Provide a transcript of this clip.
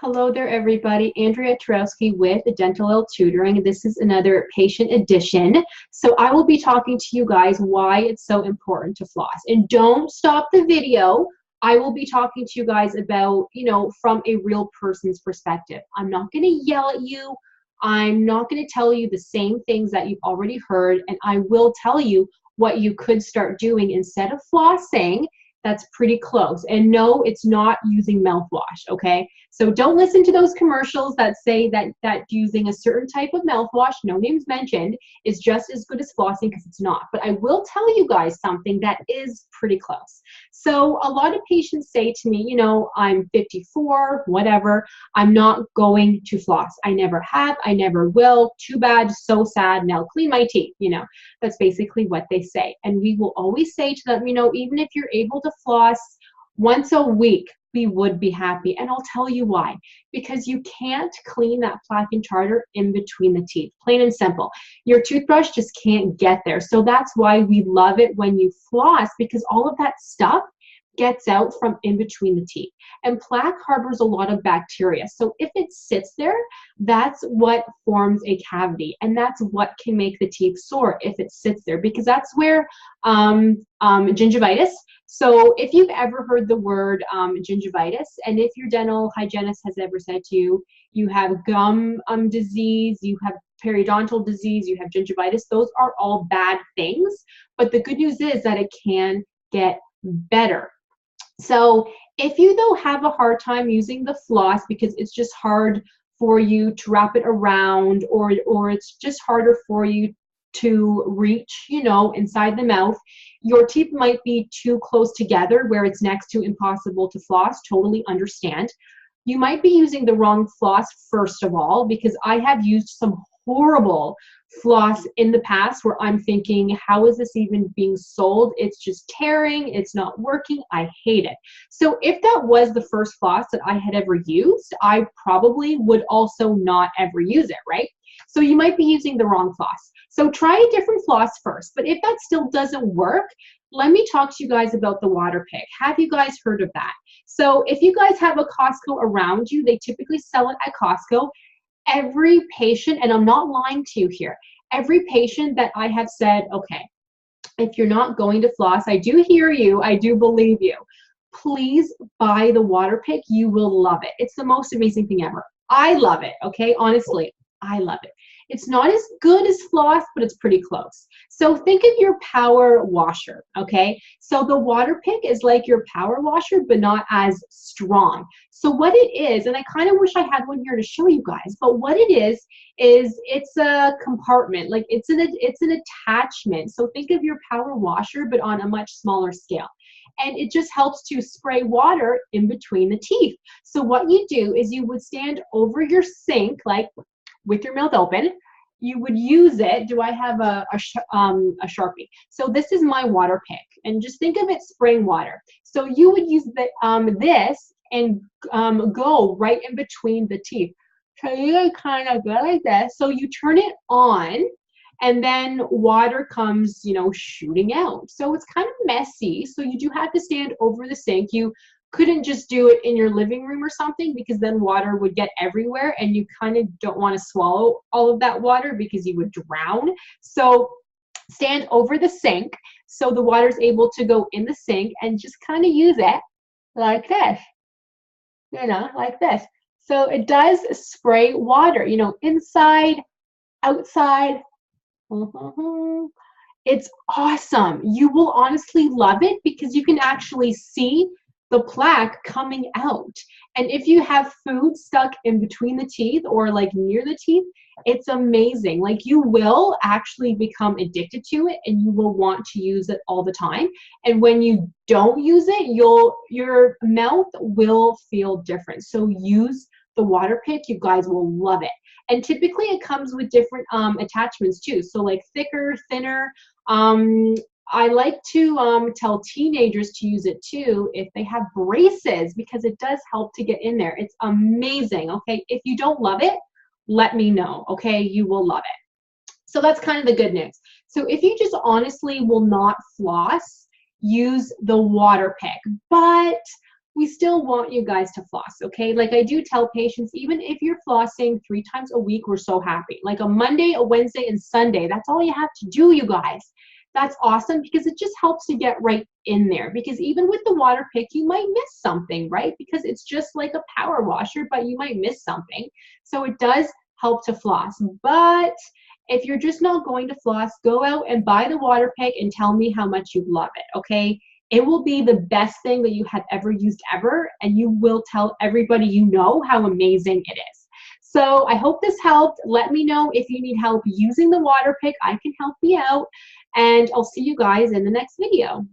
Hello there, everybody. Andrea Twarowski with Dentalelle Tutoring. This is another patient edition. So I will be talking to you guys why it's so important to floss. And don't stop the video. I will be talking to you guys about, from a real person's perspective. I'm not going to yell at you. I'm not going to tell you the same things that you've already heard. And I will tell you what you could start doing instead of flossing. That's pretty close. And no, it's not using mouthwash, okay? So don't listen to those commercials that say that using a certain type of mouthwash, no names mentioned, is just as good as flossing, because it's not. But I will tell you guys something that is pretty close. So a lot of patients say to me, I'm 54, whatever, I'm not going to floss. I never have, I never will. Too bad, so sad, now clean my teeth, That's basically what they say. And we will always say to them, even if you're able to floss once a week, we would be happy. And I'll tell you why. Because you can't clean that plaque and tartar in between the teeth. Plain and simple. Your toothbrush just can't get there. So that's why we love it when you floss, because all of that stuff gets out from in between the teeth. And plaque harbors a lot of bacteria. So if it sits there, that's what forms a cavity. And that's what can make the teeth sore if it sits there, because that's where gingivitis. So if you've ever heard the word gingivitis, and if your dental hygienist has ever said to you, you have gum disease, you have periodontal disease, you have gingivitis, those are all bad things. But the good news is that it can get better. So if you though have a hard time using the floss because it's just hard for you to wrap it around, or it's just harder for you to reach, inside the mouth, your teeth might be too close together where it's next to impossible to floss, totally understand. You might be using the wrong floss, first of all, because I have used some horrible floss in the past where I'm thinking, how is this even being sold? It's just tearing, it's not working, I hate it. So if that was the first floss that I had ever used, I probably would also not ever use it, right? So you might be using the wrong floss. So try a different floss first. But if that still doesn't work, let me talk to you guys about the Waterpik. Have you guys heard of that? So if you guys have a Costco around you, they typically sell it at Costco. Every patient, and I'm not lying to you here, every patient that I have said, okay, if you're not going to floss, I do hear you, I do believe you, please buy the Waterpik. You will love it. It's the most amazing thing ever. I love it, okay? Honestly, I love it. It's not as good as floss, but it's pretty close. So think of your power washer, okay? So the Waterpik is like your power washer, but not as strong. So what it is, and I kind of wish I had one here to show you guys, but what it is it's a compartment, like it's an attachment. So think of your power washer, but on a much smaller scale. And it just helps to spray water in between the teeth. So what you do is you would stand over your sink, like with your mouth open, you would use it. Do I have a Sharpie? So this is my Waterpik, and just think of it spraying water. So you would use this and go right in between the teeth. So you kind of go like this. So you turn it on, and then water comes, shooting out. So it's kind of messy. So you do have to stand over the sink. You couldn't just do it in your living room or something, because then water would get everywhere and you kind of don't want to swallow all of that water because you would drown. So stand over the sink so the water's able to go in the sink, and just kind of use it like this, like this. So it does spray water, inside, outside. It's awesome. You will honestly love it because you can actually see the plaque coming out. And if you have food stuck in between the teeth or like near the teeth, it's amazing. Like, you will actually become addicted to it, and you will want to use it all the time. And when you don't use it, your mouth will feel different. So use the Waterpik. You guys will love it. And typically it comes with different attachments too. So like thicker, thinner. I like to tell teenagers to use it too if they have braces, because it does help to get in there. It's amazing, okay? If you don't love it, let me know, okay? You will love it. So that's kind of the good news. So if you just honestly will not floss, use the Waterpik. But we still want you guys to floss, okay? Like I do tell patients, even if you're flossing 3 times a week, we're so happy. Like a Monday, a Wednesday, and Sunday, that's all you have to do, you guys. That's awesome because it just helps to get right in there. Because even with the Waterpik, you might miss something, right? Because it's just like a power washer, but you might miss something. So it does help to floss. But if you're just not going to floss, go out and buy the Waterpik and tell me how much you love it, okay? It will be the best thing that you have ever used ever, and you will tell everybody you know how amazing it is. So I hope this helped. Let me know if you need help using the Waterpik. I can help you out, and I'll see you guys in the next video.